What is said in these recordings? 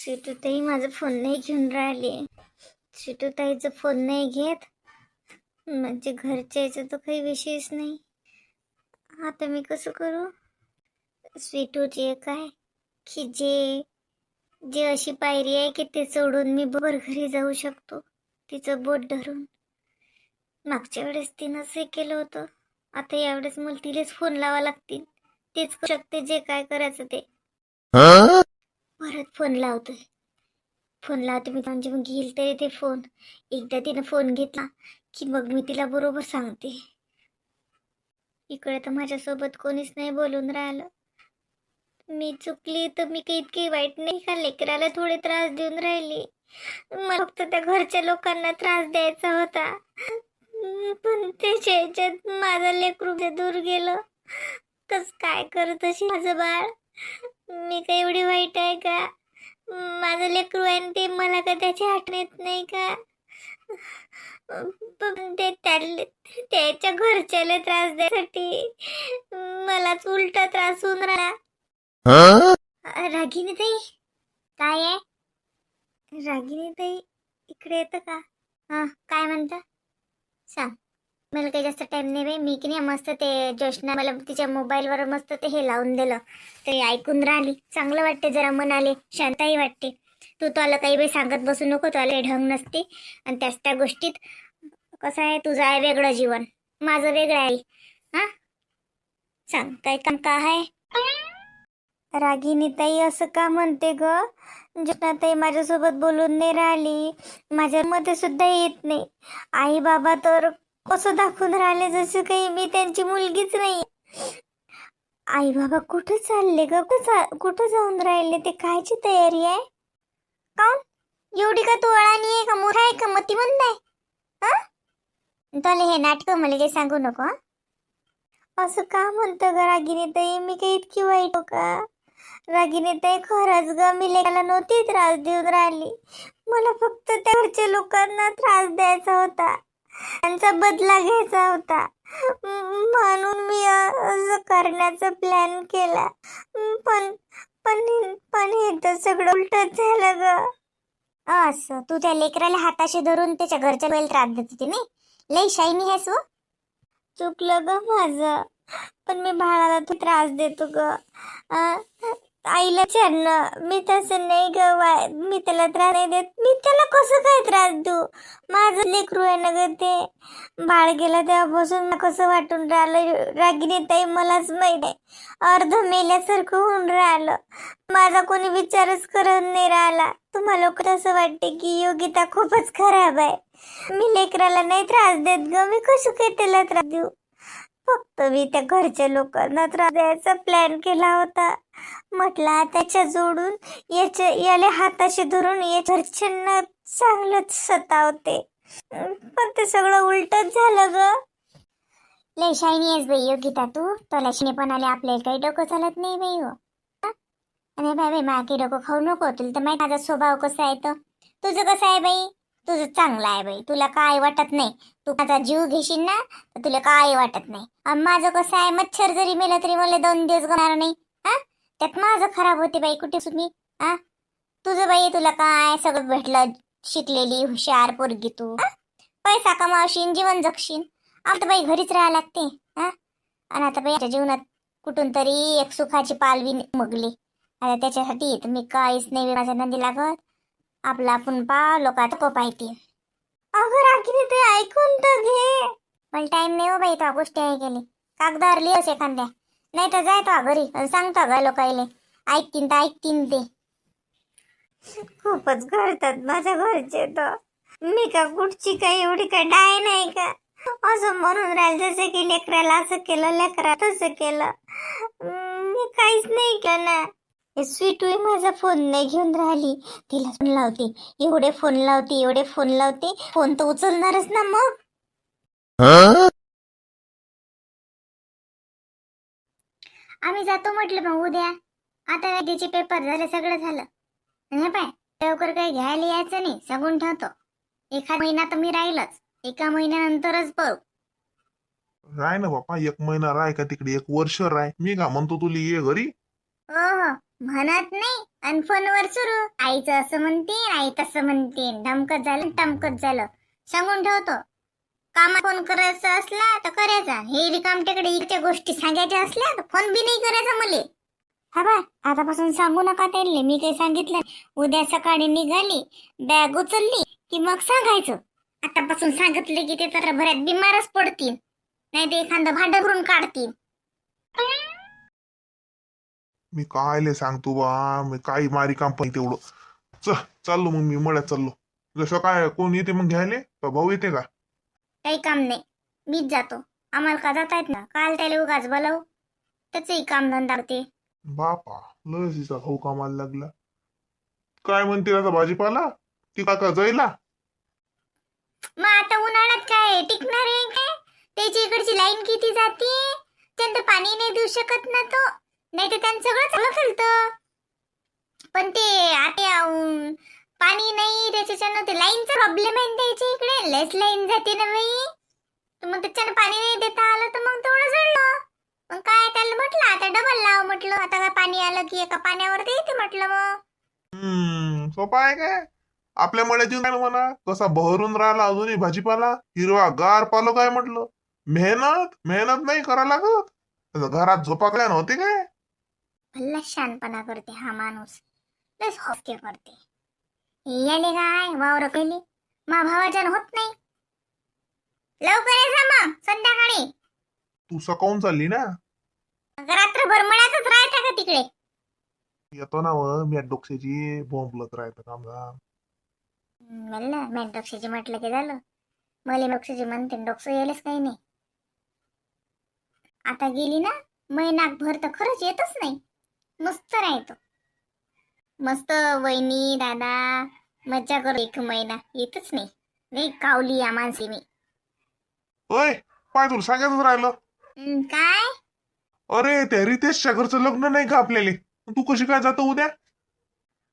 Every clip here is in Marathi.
सिटूताई माझा फोन नाही घेऊन राहिली. सिटूताईचा फोन नाही घेत म्हणजे घरच्या याचा तर काही विषयच नाही. आता मी कसं करू? स्वीटूची काय की जे जे अशी पायरी आहे की ते सोडून मी बरोबर घरी जाऊ शकतो तिचं बोट धरून. मागच्या वेळेस तिनंच हे केलं होतं. आता यावेळेस मला तिलाच फोन लावा लागतील. तेच करू शकते जे काय करायचं ते. परत फोन लावतोय. फोन लावते मी म्हणजे मग घेईल तरी ते फोन. एकदा तिनं फोन घेतला की मग मी तिला बरोबर सांगते. इकडे तर माझ्यासोबत कोणीच नाही बोलून राहिलं. मी चुकली तर मी काही इतकी वाईट नाही का लेकराला थोडे त्रास देऊन राहिली. मला फक्त त्या घरच्या लोकांना त्रास द्यायचा होता. पण त्याच्या ह्याच्यात माझं लेकरू दूर गेलं. कस काय करत अशी माझं बाळ? मी काही एवढी वाईट आहे का? माझं लेकरू आहे ते मला का त्याची आठवण येत नाही का? पण ते त्याच्या घरच्याला त्रास द्यायसाठी मलाच उलटा त्रास होऊन राहिला. रागिनी ताई काय आहे? रागिनी ताई इकडे येतं का? हा काय म्हणता सांग. मला काही जास्त टाइम नाही बाई. मी की नाही मस्त ते जोशना मला तिच्या मोबाईलवर मस्त ते हे लावून दिलं. ते ऐकून राहिली. चांगलं वाटते जरा मनाले शांताही वाटते. तू आला काही बाई सांगत बसू नको. तू आला ढंग नसते. आणि त्याच त्या गोष्टीत कसं आहे तुझं आहे वेगळं जीवन माझं वेगळं आहे. हा सांग काय काम का आहे? रागिनी ताई असं का म्हणते ग? जोशना ताई माझ्यासोबत बोलून नाही राहिली. माझ्या मध्ये सुद्धा येत नाही. आई बाबा तर कसं दाखवून राहिले जसं काही मी त्यांची मुलगीच नाही. आई बाबा कुठं चालले ग? कुठं जाऊन राहिले? ते कायची तयारी आहे? काऊन एवढी का तू अळाणी आहे का मोठा आहे का मतिमंद आहे? तुला हे नाटक मला काही सांगू नको. असं का म्हणतं ग रागिनी ताई? मी काही इतकी वाईट हो का? रागिनी ताई खरंच ग मी लेकाला नव्हती त्रास देऊन राहिली. मला फक्त त्या घरच्या लोकांना त्रास द्यायचा होता. त्यांचा बदला घ्यायचा होता. म्हणून मी असं करण्याचा प्लॅन केला. पण पण पण हे तर सगळं उलटच झालं ग. असं तू त्या लेकराला हाताशी धरून त्याच्या घरच्या वेळेला त्रास देत होती नाही? लई शाईनी आहेस व. चुकलं ग माझं. पण मी बाळाला तू त्रास देतो ग. आईला छान मी तसं नाही ग. मी त्याला त्रास नाही देत. मी त्याला कसं काय त्रास देऊ? माझं लेकरू आहे ना ग ते. बाळ गेला तेव्हापासून मला कसं वाटून राहिलं रागिनी ताई मलाच माहित आहे. अर्ध मेल्यासारखं होऊन राहिलं. माझा कोणी विचारच करत नाही राहिला. तुम्हाला असं वाटते की योगिता खूपच खराब आहे. मी लेकराला नाही त्रास देत ग. मी कसं काय त्याला त्रास देऊ? फक्त मी त्या घरच्या लोकांना त्रास द्यायचा प्लॅन केला होता. म्हटलं त्याच्या जोडून याला हाताशी धरून या घरच्यांना चांगलंच सतावते. पण ते सगळं उलटच झालं ग. लय शायनी आहेस बाई योगिता तू. तुला शिनेपणाले आपल्याला काही डोकं चालत नाही बाई हो. आणि बाई मागे डोकं खाऊ नको. तुला तर माहिती माझा स्वभाव कसा आहे तर. तुझं कसं आहे बाई? तुझं चांगलं आहे बाई. तुला काय वाटत नाही. तू माझा जीव घेशील ना तर तुला काय वाटत नाही. आणि माझं कसं आहे मच्छर जरी मेलं तरी मला 2 दिवस गणार नाही. त्यात माझं खराब होते बाई. कुठे तुम्ही तुझं बाई तुला काय सगळं भेटलं. शिकलेली हुशार पोरगी तू. पैसा कमावशील जीवन जगशील. आता बाई घरीच राहायला लागते. आणि आता बाई जीवनात कुठून तरी एक सुखाची पालवी मगली. आता त्याच्यासाठी तुम्ही काहीच नाही माझ्या नंदी लागत. आपला आपण लोकात पाहिजे. अगं रागिनी ते ऐकून तर घे. मला टाइम नाही हो बाई. तो गोष्टी आहे गेली कागदावर लिहस एखाद्या. नाही तर जाय तो घरी सांगतो ग लोकायले. ऐकतीन तर ऐकतीन ते. खूपच करतात माझ्या घरचे तर. मी का कुठची काही एवढी काय डाय नाही का? असं म्हणून राहिलं जसं की लेकराला असं केलं लेकरा तसं केलं. मी काहीच नाही केलं ना. स्वीट माझा फोन नाही घेऊन राहिली. तिला फोन लावते. एवढे फोन लावते. फोन तर उचलणारच ना मग. आम्ही जातो म्हटलं मग उद्या. आता त्याचे पेपर झाले सगळं झालं. नाही पाय लवकर काही घ्यायला यायचं नाही. सांगून ठेवतो. एखादा महिना तर मी राहीलच. एका महिन्यानंतरच बघ. राय ना बापा 1 महिना राय का तिकडे 1 वर्ष राय. मी का म्हणतो तुला ये घरी. हो म्हणत नाही आणि फोनवर सुरू आईचं असं म्हणते आई तसं म्हणते धमकत झालं टमकत झालं सांगून ठेवतो. कामा फोन करायचा असला तर करायचा हे रिकामटेकडे इकडच्या गोष्टी सांगायच्या असल्या तर फोन बी नाही करायचा मले. हा बा आतापासून सांगू नका त्याले मी काही सांगितलं. उद्या सकाळी निघाली बॅग उचलली की मग सांगायचं. आतापासून सांगितलं की ते तर भऱ्यात बिमारच पडतील नाही ते एखादं भांडं भरून काढतील. मी कायले सांगतो बा मी काही मारी काम पण तेवढं चाललो मग मी मळ्यात चाललो. जसं काय कोण येते मग घ्यायले का भाऊ येते का? काही काम नाही मीच जातो. आम्हाला का जाता येत ना काल त्याला उगाच बोलाव त्याचंही काम धंदा होते. बापा लसीचा भाऊ कामाला लागला. काय म्हणते आता भाजीपाला ती काका जायला? मग आता उन्हाळ्यात काय टिकणार आहे काय? त्याची इकडची लाईन किती जाते त्यांना पाणी नाही देऊ शकत ना तो नाही तर त्यांचं सगळं चांगलं चालतं. पण ते आता पाणी नाही त्याच्यानं ते लाईनचा प्रॉब्लेम आहे त्याच्या इकडे लस लाईन जाते ना बाई. तर मग त्याच्यानं पाणी नाही देता आलं तर मग तेवढं जळलं. मग काय त्याला म्हटलं आता डबल लाव म्हटलं आता काय पाणी आलं की एका पाण्यावर ते येते म्हटलं. मग सोपा आहे काय आपल्या मळ्यात येऊन म्हणा कसा बहरून राहिला अजूनही भाजीपाला हिरवा गार पालो काय म्हटलं. मेहनत मेहनत नाही करा लागत घरात झोपाकल्या नव्हते काय? भल्ला शानपणा करते हा माणूस लस हॉस्ते करते. याले काय वावर केली मा भावाच्यान होत नाही. लवकर ये मग संध्याकाळी तू सकाळून चालली ना? रात्रभर मळ्यातच राहता का तिकडे? येतो ना मी डोक्याची बोंबलत राहतं काम म्हणलं मी डोक्याची म्हटलं की झालं. मला डोक्याची म्हणते डोकं यायलाच काही नाही. आता गेली ना महिनाभर तर खरंच येतच नाही. मस्त राहतो मस्त वहिनी दादा मज्जा करू. एक महिना येतच नाही नाही कावली या माणसे मी. ओय पाय तुला सांगायचंच राहिलं. काय? अरे त्या रितेशच्या घरचं लग्न नाही का आपल्याला तू कशी काय जातो उद्या?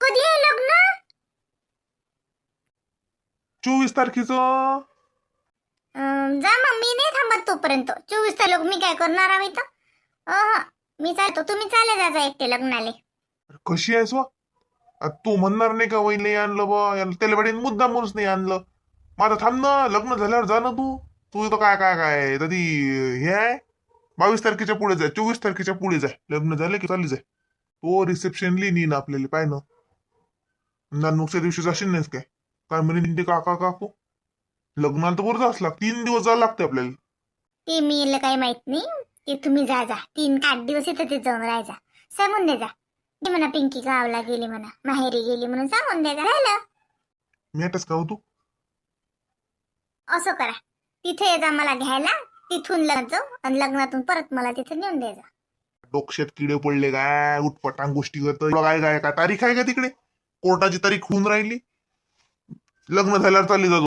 कधी आहे लग्न? 24 तारखेचं. जा मग मी नाही थांबत तोपर्यंत. 24 तारीख मी काय करणार आहे तर मी चालतो तुम्ही चाले जा एकटे लग्नाले. कशी आहेस वा? तू म्हणणार नाही का वहिनी आणलं बा त्याला बडे मुद्दा म्हणूनच नाही आणलं. माझं थांब ना लग्न झाल्यावर जा ना तू. तू तर काय काय काय तरी हे आहे 22 तारखेच्या पुढे जाय 24 तारखेच्या पुढे जाय लग्न झालं की चालली जाय. तो रिसेप्शनली नेईन आपल्याला पाय ना नुकच्या दिवशी जाशील नाहीस काय? काय म्हणे ते काका काकू लग्नाला तर बरं जास लाग 3 दिवस जावं लागते आपल्याला. ते मी काही माहित नाही ते तुम्ही जा 3-8 दिवस येतं ते जाऊन राहायचा सांगून दे जा. ते म्हणा पिंकी गावला गेली म्हणा माहेरी गेली म्हणून सांगून द्या राहिलं. मॅटच का हो तू? असं करा तिथे ये जा मला घ्यायला तिथून लग्न जाऊ आणि लग्नातून परत मला तिथे नेऊन द्यायचा. डोक्यात किडे पडले काय उठपटांग गोष्टी करतो काय काय काय तारीख आहे का तिकडे? कोर्टाची तारीख होऊन राहिली. लग्न झाल्यावर चालली जातो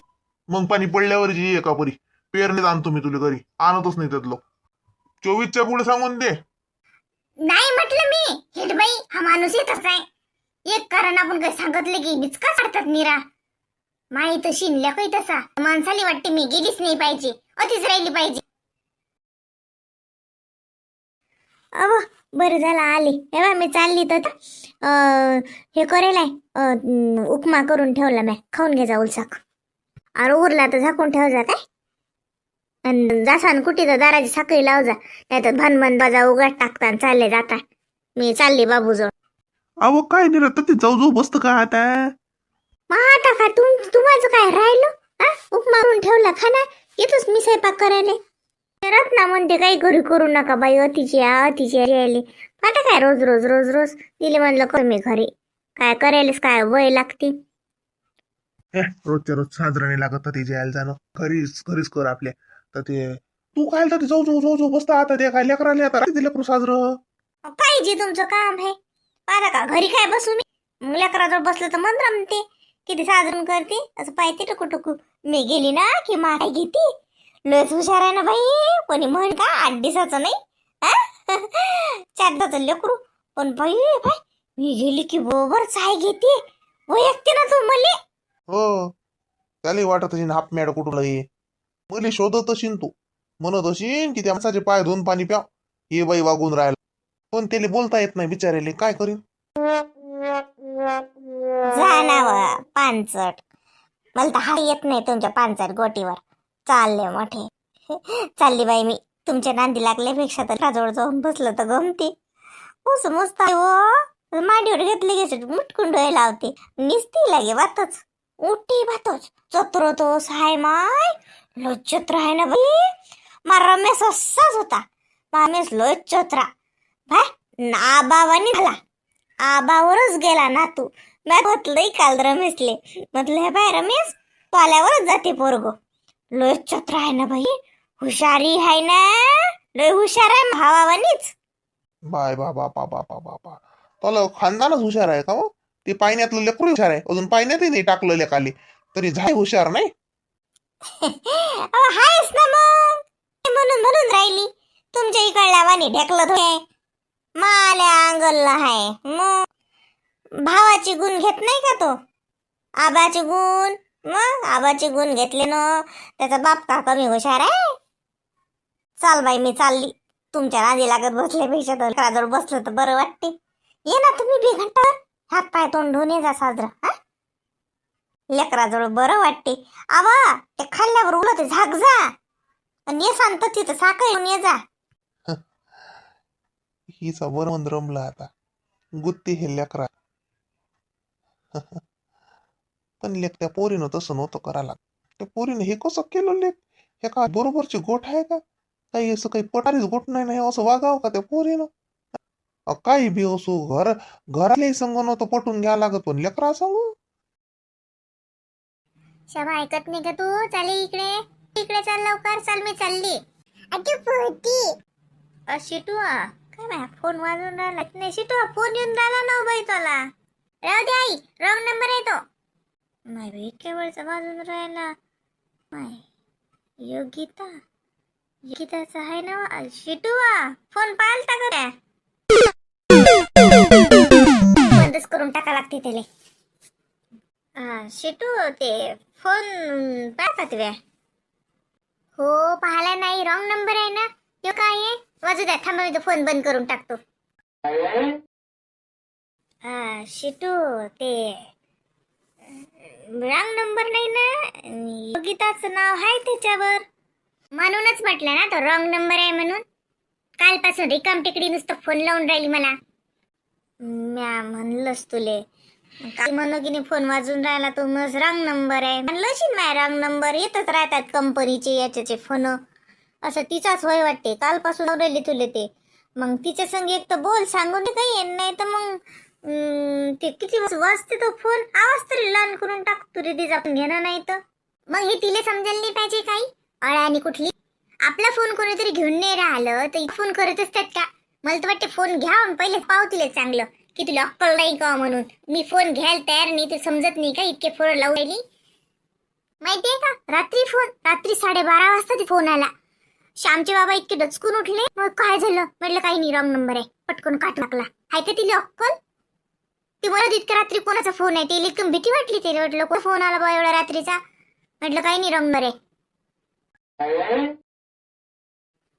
मग पाणी पडल्यावर जी एका परी पेरणीत आणतो मी तुला घरी आणतच नाही त्यातलं. 24च्या पुढे सांगून दे. नाही म्हटलं मी हेट बाई हा माणूस येतच नाही. एक कारण आपण काही सांगितलं की बिचका काढतात निरा. माहित शिनल्या काही तसा माणसाली वाटते मी गेलीच नाही पाहिजे अतिच राहिली पाहिजे. अव बरं झालं आली तेव्हा मी चालली तर हे करेल आहे उपमा करून ठेवला मी खाऊन घे जा उलसाक. अरे उरला तर झाकून ठेव जा काय आणि जासान कुठे तर दाराची साखळी लाव जा नाही तर भनभन बाजा उघड टाकता चालले जाता. मी चालली बाबूजवळ. अहो काय नाही राहत ते जाऊ जाऊ बसत का आता? मग आता का तुम्हाला काय राहिलं उपमा करून ठेवला खाना येतोच मी स्वयंपाक करायला. रत्ना म्हणते काही घरी करू नका बाई अतिची यायली. आता काय रोज रोज रोज रोज दिले म्हणलं कर मी घरी काय करायलाच काय वय लागते. रोजच्या रोज साजरा नाही लागत ते जायला जाणं घरीच घरीच कर आपल्या. तर ते तू काय तर जाऊ जाऊ जाऊ जाऊ बसता आता ते काय लेकराले आता दिलं करू साजरं पाहिजे तुमचं काम आहे. आता का घरी काय बसू मी लेकराजवळ बसलं तर मन रमते किती साजरण करते असं पाहिजे टुकू टुकू. मी गेली ना की मा काय घेते लस हुशार आहे ना बाई. कोणी म्हण का 8 दिवसाचं नाही 4 दिवसाचं लेकरू पण बाई बाई मी गेली की बरोबर चाय घेते वैयक्ते ना तू मले. हो त्याला वाटत असेल हाप मॅड कुठून मले शोधत असेल तू म्हणत असेल की त्या माणसाचे पाय धुवून पाणी प्या हे बाई वागून राहिला पण त्याला बोलता येत नाही बिचारायले काय करीन. जाणाव पानचट. मला तर हा येत नाही तुमच्या पानचट गोटीवर. चालले मोठे. चालली बाई मी. तुमच्या नांदी लागल्यापेक्षा तर राजवळ जाऊन बसलं तर गमती. उस मस्त हो. मांडीवर घेतली घेत मुटकून डोळे लावते. निसती लागे बातच. उठी बातच. चत्र तो साय माय. लो चत्र आहे ना बाई. मा रमेश असाच होता. रमेश लो चत्रा. भाई आबावानी झाला. आबावरच गेला ना तू. मी म्हटलंय काल रमेशले. म्हटलं हे बाय रमेश तू आल्यावरच जाते पोरगो. लोय चत्र आहे ना बाई. हुशारी आहे ना. लय हुशार आहे भावावानीच. बाय बाबा बाबा बाबा बा तुला खानदानच हुशार आहे का हो? ते पाण्यातलं लेकरू हुशार आहे. अजून पाण्यातही नाही टाकलं लेकाली तरी झाय हुशार नाही. हायच ना मग. म्हणून म्हणून राहिली. तुमच्या इकडल्या वाणी ढेकलत होय. माल्या अंगलला हाय. मग भावाची गुण घेत नाही का तो? आबाचे गुण. मग आबाचे गुण घेतले ना. त्याचा बाप का कमी हुशार आहे? चाल बाई मी चालली. तुमच्या नादी लागत बसल्यापेक्षा तर घराजवळ बसलं तर बरं वाटते. ये ना तुम्ही बी घंटावर. हात पाय तोंड धुवून ये जा साजरा. हा लेकराजवळ बरं वाटते. आवा ते खाल्ल्यावर उलट झाक जा. आणि ये सांगत तिथं साखर येऊन ये जा. हिचा बरं रमला आता. गुत्ती हे लेकरा. पण लेक त्या पोरीनं तसं नव्हतं करायला. त्या पोरीनं हे कसं केलं लेक. हे का बरोबरची गोठ आहे का? काही असं काही पटारीच गोठ नाही ना असं वागावं का त्या पोरीनं? काही बी असो घरालाही संग नव्हतं पटून घ्यावं लागत पण लेकरा सांगू. शबा ऐकत नाही का तू? चाले इकडे. इकडे चाल लवकर. चाल मी चालली. अगं पोती. शिटू काय बाय फोन वाजून राहिला नाही. शिटू फोन येऊन राहिला ना बाई तुला. राहू दे आई. रॉंग नंबर आहे तो. नाही बाई केवळचा वाजून राहिला. माय योगिता. योगिताचा आहे ना. शिटू फोन पालता का काय? बंदच करून टाका लागते त्याला. शिटू ते फोन पाहता तुम्ही? हो पाहाला नाही. रॉंग नंबर आहे ना. तो काय आहे? वाजू द्या थांबा मी तो फोन बंद करून टाकतो. शिटू ते रॉंग नंबर नाही ना. योगिताचं नाव आहे त्याच्यावर. म्हणूनच म्हटलं ना तो रॉंग नंबर आहे म्हणून. कालपासून रिकाम टिकडी नुसतं फोन लावून राहिली मला. म्या म्हणलंच तुले. काय म्हणू की नाही फोन वाजून राहिला तो मग रॉंग नंबर आहे म्हणलं. माय रॉंग नंबर येतच राहतात कंपनीचे याच्याचे फोन. असं तिचाच होय वाटते. कालपासून राहिली तुले ते. मग तिच्या संग एक तर बोल सांगून काही येत नाही तर मग ते किती वाजते तो फोन. आवाज तरी लहान करून टाकतो रे तिचा आपण घेणं नाही तर. मग हे तिला समजायला नाही पाहिजे काही. अळ्यानी कुठली. आपला फोन कोणीतरी घेऊन नाही राहिलं तर फोन करत असतात का? मला तर वाटते फोन घ्या पहिले पाहू तिला चांगलं की तुला अक्कल नाही का म्हणून. मी फोन घ्यायला तयार नाही. ते समजत नाही का इतके फोन लावून राहिली. माहितीये का रात्री 12:30 वाजता ते फोन आला. श्यामचे बाबा इतके डचकून उठले. मग काय झालं म्हटलं काही नाही रॉंग नंबर आहे. पटकन काट टाकला. हाय का तिला अक्कल? ती म्हणत इतक्या रात्री कोणाचा फोन आहे. ते एकदम भीती वाटली. ते म्हटलं कोण फोन आला बा एवढ्या रात्रीचा. म्हटलं काही नाही रॉंग नंबर आहे.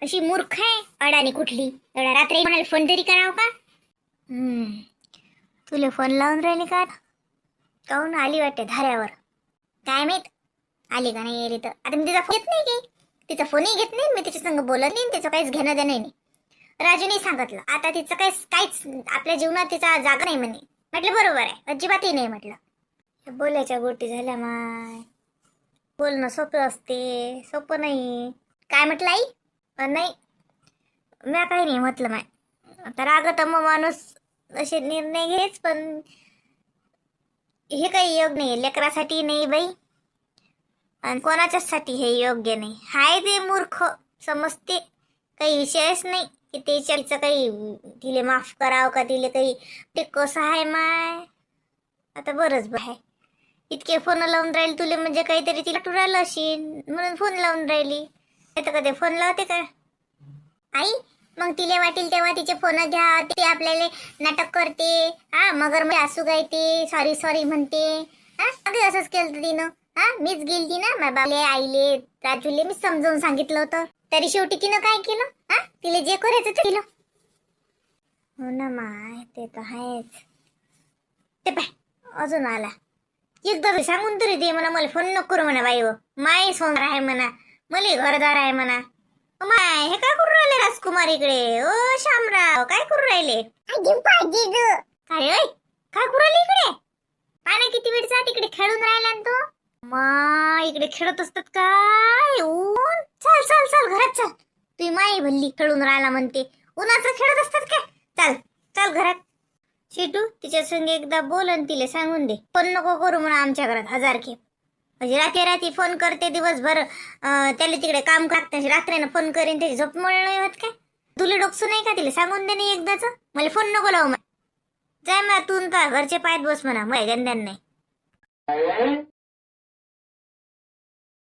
अशी मूर्ख आहे अडाणी कुठली. एवढ्या रात्री कोणाला फोन तरी करावं का? तुला फोन लावून राहिली का? काहून आली वाटते धाऱ्यावर. काय माहित आली का नाही येली तर. आता मी तिचा फोन घेत नाही काही. तिचा फोनही घेत नाही. मी तिच्या संग बोलत नाही. तिचं काहीच घेणं देणं नाही. राजूने सांगितलं आता तिचं काहीच आपल्या जीवनात तिचा जागा नाही म्हणे. म्हटलं बरोबर आहे. अजिबातही नाही म्हटलं. बोलायच्या गोष्टी झाल्या माय. बोलणं सोपं असते. सोपं नाही. काय म्हटलं आई? नाही म्या काही नाही म्हटलं माय. आता रागत मग माणूस असे निर्णय घेच पण हे काही योग्य नाही. लेकरासाठी नाही बाई आणि कोणाच्यासाठी हे योग्य नाही. हाय ते मूर्ख समजते. काही विषयच नाही की त्याच्याचं काही तिले माफ करावं का तिले काही. ते कसं आहे माय. आता बरंच आहे. इतके फोन लावून राहील तुले म्हणजे काहीतरी तिला टुरायला असेल म्हणून फोन लावून राहिली. आता कधी फोन लावते का आई? मग तिला वाटेल तेव्हा तिचे फोन घ्या. ते आपल्याला नाटक करते. मगर मी असू गायते. सॉरी सॉरी म्हणते. अगदी असंच केलं तिनं. मीच गेलती ना माझ्या बाबले आईले राजूले मी समजावून सांगितलं होतं. तरी शेवटी तिनं काय केलं? तिला जे करायचं ते केलं. हो ना माय ते तर आहेच. ते पाय अजून आला. एकदा तरी सांगून तरी दे म्हणा, मला फोन नको करू म्हणा बाई हो, माई सोनार आहे म्हणा, मला घरदार आहे म्हणा. माय हे काय करू राहिले राजकुमार इकडे? ओ शामराव काय करू राहिले? काय ओय काय करू राहिले इकडे? पाण्या किती वेळचा तिकडे खेळून राहिला ना तो. मा इकडे खेळत असतात काय ऊन? चल चल चल घरात चल. तुझी माई भल्ली खेळून राहिला म्हणते, उन्हाचं खेळत असतात काय? चल चल घरात. शिटू तिच्या संग एकदा बोल आणि तिला सांगून दे फोन नको करू म्हणा आमच्या घरात 1000 खेप. म्हणजे रात्री फोन करते दिवसभर, त्याला तिकडे काम करते, रात्रीनं फोन करीन त्याची झोप मोड नाही होत काय? तुला डोकसू नाही का? तिला सांगून दे नाही एकदाच, मला फोन नको लावू. जाय मग तू घरचे पायत बस म्हणा, मग गंध्यान नाही.